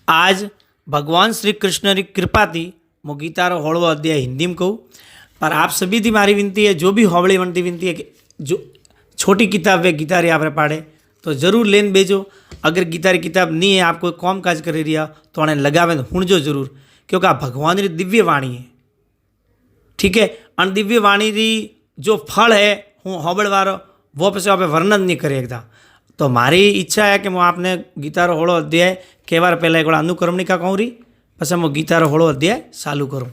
आज भगवान श्री कृष्ण की कृपा थी मैं गीता रो 16वां अध्याय हिंदी में कहूँ। पर आप सभी थी मारी विनती है, जो भी होबड़ी बनती विनती है कि जो छोटी किताब है गीता री आपने पाड़े तो जरूर लेन बेचो। अगर गीता री किताब नहीं है, आप कोई काम काज कर रहा तो उन्हें लगावे तो हुणजो जरूर, क्योंकि आ भगवान री दिव्य वाणी है। ठीक है, और दिव्य वाणी री जो फल है हूँ होबड़ वारो वो પછી आप वर्णन नहीं करे एकदा। तो मारी इच्छा है कि मैं आपने गीता रो 16 अध्याय कहेवार पहला एक अनुक्रमणिका कहूँ रही, પછી मैं गीता रो 16 अध्याय चालू करूँ।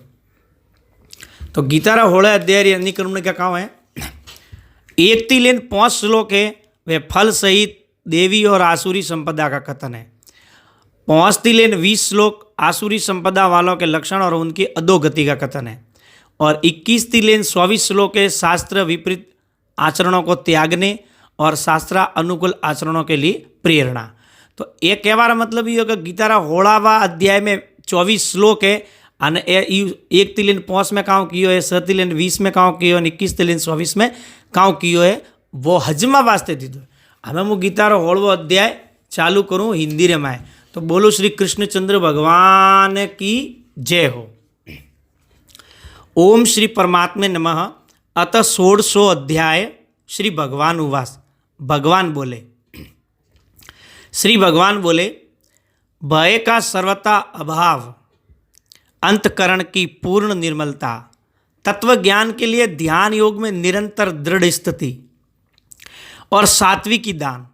तो गीता रो 16 अध्याय री अनुक्रमणिका कहूँ है 1 થી लेन 5 श्लोक है, वे फल सहित देवी और आसुरी संपदा का कथन है। 5 થી लेन 20 श्लोक आसुरी संपदा वालों के लक्षण और उनकी अधोगति का कथन है। और 21 થી लेन 24 श्लोक है शास्त्र विपरीत आचरणों को त्यागने और शास्त्र अनुकूल आचरणों के लिए प्रेरणा। तो ये कहवार मतलब ये कि गीता रा 16वां अध्याय में 24 श्लोक है, और 1 થી लेन 5 में काउ कियो है, 7 થી लेन 20 में काउ कियो है, 21 થી लेन 24 में काउ कियो है, वो हजमा वास्ते दीधो। हमें मैं गीता रो 16वां अध्याय चालू करूँ हिंदी रे में। तो बोलो श्री कृष्णचंद्र भगवान की जय हो। ओम श्री परमात्मे नमः। अतः 16वां अध्याय श्री भगवान उवास। भगवान बोले, श्री भगवान बोले, भय का सर्वथा अभाव, अंतकरण की पूर्ण निर्मलता, तत्व ज्ञान के लिए ध्यान योग में निरंतर दृढ़ स्थिति और सात्विकी दान,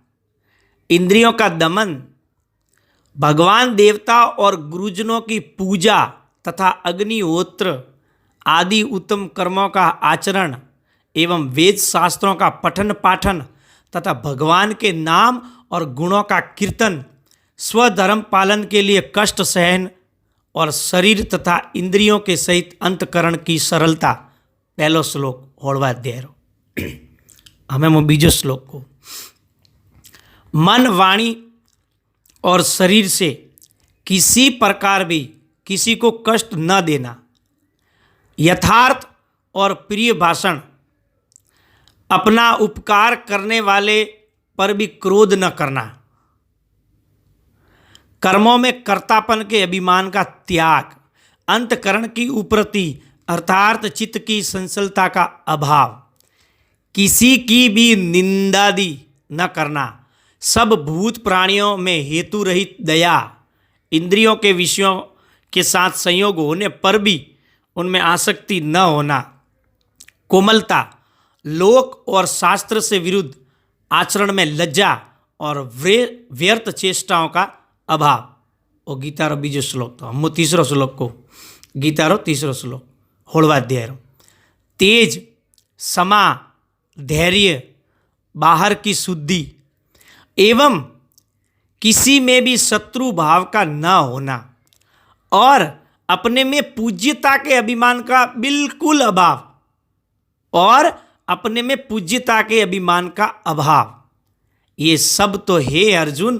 इंद्रियों का दमन, भगवान देवता और गुरुजनों की पूजा तथा अग्निहोत्र आदि उत्तम कर्मों का आचरण एवं वेद शास्त्रों का पठन पाठन तथा भगवान के नाम और गुणों का कीर्तन, स्वधर्म पालन के लिए कष्ट सहन और शरीर तथा इंद्रियों के सहित अंतकरण की सरलता। पहलो श्लोक 16वां अध्याय रो। हमें मैं बीजो श्लोक को, मन वाणी और शरीर से किसी प्रकार भी किसी को कष्ट न देना, यथार्थ और प्रिय भाषण, अपना उपकार करने वाले पर भी क्रोध न करना, कर्मों में कर्तापन के अभिमान का त्याग, अंतकरण की उपरति अर्थात चित्त की संसलता का अभाव, किसी की भी निंदादि न करना, सब भूत प्राणियों में हेतु रहित दया, इंद्रियों के विषयों के साथ संयोग होने पर भी उनमें आसक्ति न होना, कोमलता, लोक और शास्त्र से विरुद्ध आचरण में लज्जा और व्यर्थ चेष्टाओं का अभाव। और गीता रो बीजो श्लोक तो हम तीसरो श्लोक को, गीता रो तीसरो श्लोक 16वां अध्याय रो। तेज, क्षमा, धैर्य, बाहर की शुद्धि एवं किसी में भी शत्रु भाव का न होना और अपने में पूज्यता के अभिमान का बिल्कुल अभाव, और अपने में पूज्यता के अभिमान का अभाव, ये सब तो हे अर्जुन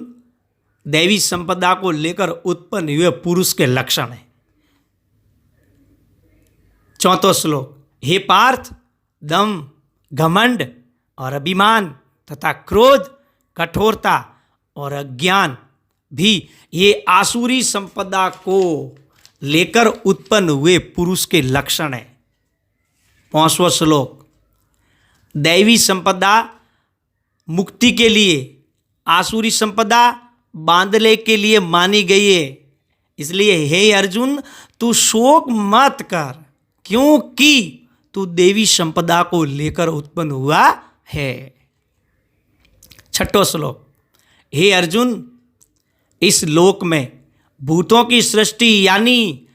दैवी संपदा को लेकर उत्पन्न हुए पुरुष के लक्षण है। चौथो श्लोक, हे पार्थ, दम, घमंड और अभिमान तथा क्रोध, कठोरता और अज्ञान भी ये आसुरी संपदा को लेकर उत्पन्न हुए पुरुष के लक्षण है। 5वां श्लोक, दैवी संपदा मुक्ति के लिए, आसुरी संपदा बांधले के लिए मानी गई है। इसलिए हे अर्जुन तू शोक मत कर, क्योंकि तू देवी संपदा को लेकर उत्पन्न हुआ है। 6वां श्लोक, हे अर्जुन इस लोक में भूतों की सृष्टि यानी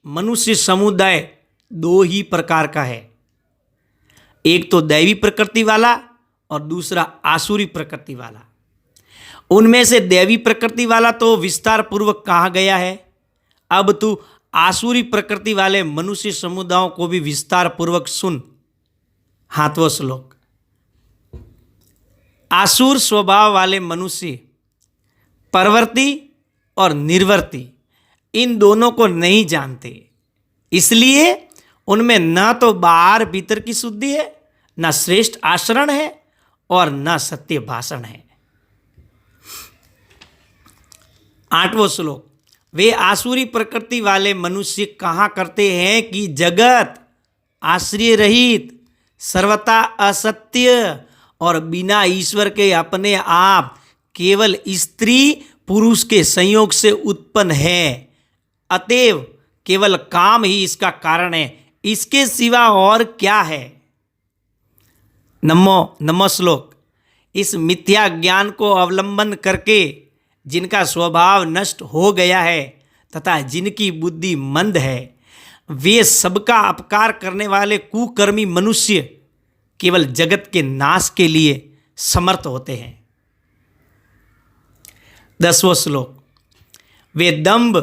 मनुष्य समुदाय 2 ही प्रकार का है, एक तो दैवी प्रकृति वाला और दूसरा आसुरी प्रकृति वाला। उनमें से दैवी प्रकृति वाला तो विस्तार पूर्वक कहा गया है, अब तू आसुरी प्रकृति वाले मनुष्य समुदायों को भी विस्तार पूर्वक सुन। 7वां श्लोक, आसुर स्वभाव वाले मनुष्य परवर्ती और निर्वर्ती इन दोनों को नहीं जानते, इसलिए उनमें न तो बाहर भीतर की शुद्धि है, न श्रेष्ठ आचरण है और न सत्य भाषण है। 8वां श्लोक, वे आसुरी प्रकृति वाले मनुष्य कहा करते हैं कि जगत आश्रय रहित, सर्वथा असत्य और बिना ईश्वर के अपने आप केवल स्त्री पुरुष के संयोग से उत्पन्न है, अतएव केवल काम ही इसका कारण है, इसके सिवा और क्या है। नमो श्लोक। इस मिथ्या ज्ञान को अवलंबन करके जिनका स्वभाव नष्ट हो गया है तथा जिनकी बुद्धि मंद है, वे सबका अपकार करने वाले कुकर्मी मनुष्य केवल जगत के नाश के लिए समर्थ होते हैं। 10वां श्लोक। वे दंभ,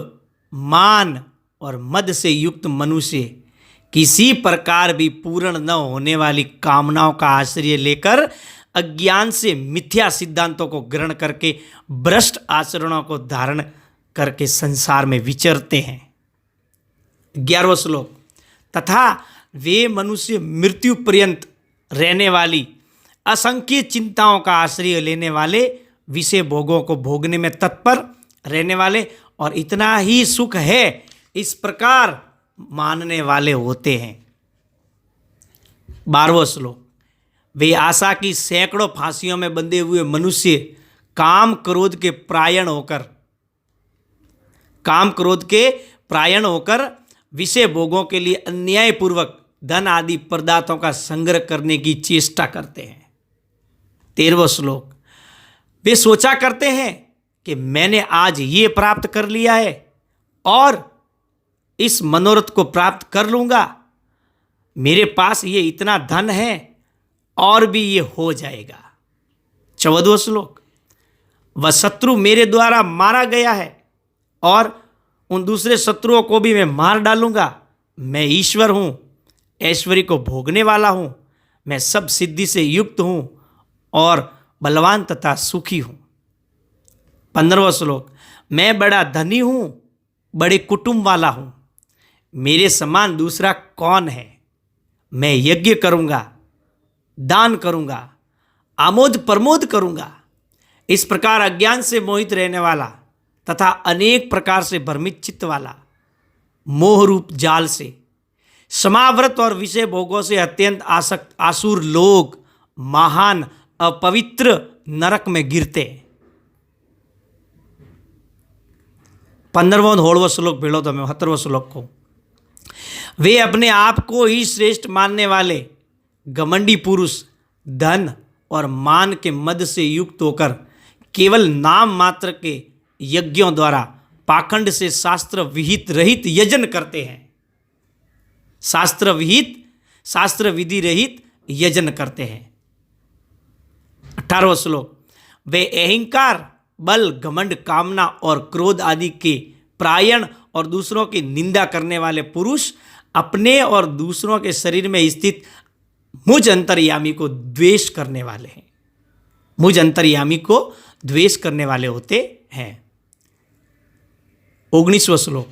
मान और मद से युक्त मनुष्य किसी प्रकार भी पूर्ण न होने वाली कामनाओं का आश्रय लेकर अज्ञान से मिथ्या सिद्धांतों को ग्रहण करके भ्रष्ट आचरणों को धारण करके संसार में विचरते हैं। 11वां श्लोक। तथा वे मनुष्य मृत्यु पर्यंत रहने वाली असंख्य चिंताओं का आश्रय लेने वाले, विषय भोगों को भोगने में तत्पर रहने वाले और इतना ही सुख है इस प्रकार मानने वाले होते हैं। 12वां श्लोक। वे आशा की सैकड़ों फांसियों में बंधे हुए मनुष्य काम क्रोध के प्रायण होकर विषय भोगों के लिए अन्यायपूर्वक धन आदि पदार्थों का संग्रह करने की चेष्टा करते हैं। 13वां श्लोक। वे सोचा करते हैं कि मैंने आज ये प्राप्त कर लिया है और इस मनोरथ को प्राप्त कर लूंगा, मेरे पास ये इतना धन है और भी ये हो जाएगा। 14वां श्लोक। वह शत्रु मेरे द्वारा मारा गया है और उन दूसरे शत्रुओं को भी मैं मार डालूंगा। मैं ईश्वर हूं, ऐश्वर्य को भोगने वाला हूं, मैं सब सिद्धि से युक्त हूं और बलवान तथा सुखी हूं। 15वां श्लोक। मैं बड़ा धनी हूं, बड़े कुटुंब वाला हूं, मेरे समान दूसरा कौन है। मैं यज्ञ करूंगा, दान करूंगा, आमोद प्रमोद करूंगा। इस प्रकार अज्ञान से मोहित रहने वाला तथा अनेक प्रकार से भ्रमित चित्त वाला, मोह रूप जाल से समावृत और विषय भोगों से अत्यंत आसक्त आसुर लोग महान अपवित्र नरक में गिरते। 15वां और 16वां श्लोक भेड़ो तो मैं 17वां श्लोक को। वे अपने आप को ही श्रेष्ठ मानने वाले घमंडी पुरुष धन और मान के मद से युक्त होकर केवल नाम मात्र के यज्ञों द्वारा पाखंड से शास्त्र विहित रहित यजन करते हैं। शास्त्र विधि रहित यजन करते हैं। 18वां श्लोक। वे अहंकार, बल, घमंड, कामना और क्रोध आदि के प्रायण और दूसरों की निंदा करने वाले पुरुष अपने और दूसरों के शरीर में स्थित मुझ अंतर्यामी को द्वेष करने वाले हैं। मुझ अंतर्यामी को द्वेष करने वाले होते हैं। 19वां श्लोक।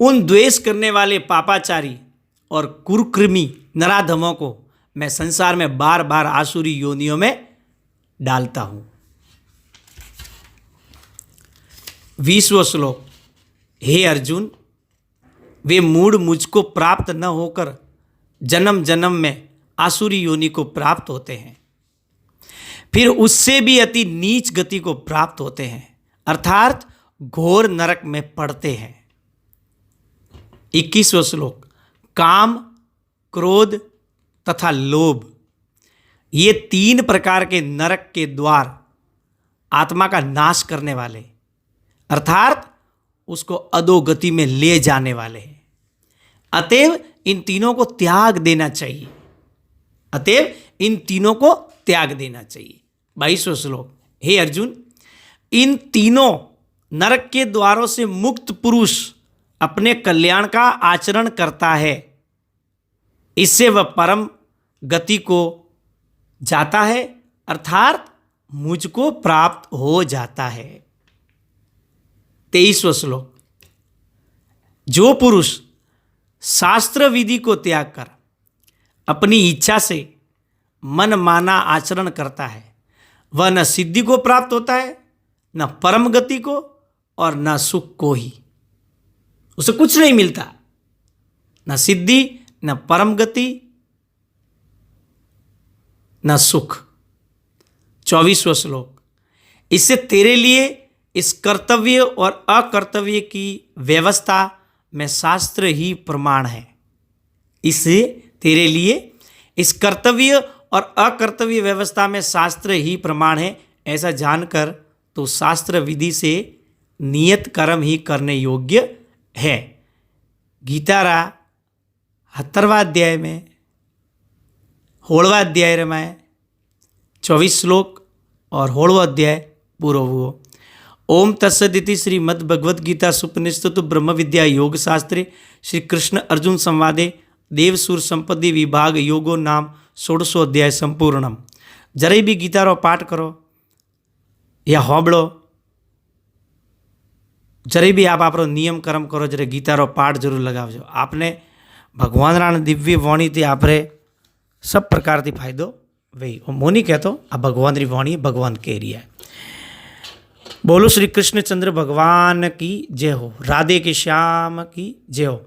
उन द्वेष करने वाले पापाचारी और कुकृमी नराधमों को मैं संसार में बार बार आसुरी योनियों में डालता हूं। 20वां श्लोक। हे अर्जुन, वे मूढ़ मुझको प्राप्त न होकर जन्म जन्म में आसुरी योनि को प्राप्त होते हैं, फिर उससे भी अति नीच गति को प्राप्त होते हैं, अर्थात घोर नरक में पड़ते हैं। 21वां श्लोक। काम, क्रोध तथा लोभ, ये 3 प्रकार के नरक के द्वार आत्मा का नाश करने वाले अर्थात उसको अधोगति में ले जाने वाले हैं। अतएव इन तीनों को त्याग देना चाहिए। 22वां श्लोक। हे अर्जुन, इन तीनों नरक के द्वारों से मुक्त पुरुष अपने कल्याण का आचरण करता है, इससे वह परम गति को जाता है अर्थात मुझको प्राप्त हो जाता है। 23वां श्लोक। जो पुरुष शास्त्र विधि को त्याग कर अपनी इच्छा से मन माना आचरण करता है, वह न सिद्धि को प्राप्त होता है, न परम गति को और न सुख को ही। उसे कुछ नहीं मिलता, न सिद्धि, न परम गति, न सुख। 24वां श्लोक, इससे तेरे लिए इस कर्तव्य और अकर्तव्य की व्यवस्था में शास्त्र ही प्रमाण है। इससे तेरे लिए इस कर्तव्य और अकर्तव्य व्यवस्था में शास्त्र ही प्रमाण है, ऐसा जानकर तो शास्त्र विधि से नियत कर्म ही करने योग्य है। गीतारा 17वां अध्याय में 16वां अध्याय में 24 श्लोक और 16वां अध्याय पूरो हुओ। ओम तत्सदिति श्रीमद् भगवद गीता सुपनिषद ब्रह्म विद्या योग शास्त्रे श्री कृष्ण अर्जुन संवादे देवसुर संपत्ति विभाग योगो नाम 16 अध्याय संपूर्णम। जरे भी गीतारो पाठ करो या होबड़ो, जरे भी आप आपरो नियम कर्म करो, जरे गीतारो पाठ जरूर लगावजो। आपने भगवान राण दिव्य वाणी थी आपरे सब प्रकार थी फायदो वही। मोनी कहतो आ भगवान री वाणी भगवान कह रही है। बोलो श्री कृष्णचंद्र भगवान की जय हो। राधे के श्याम की जय हो।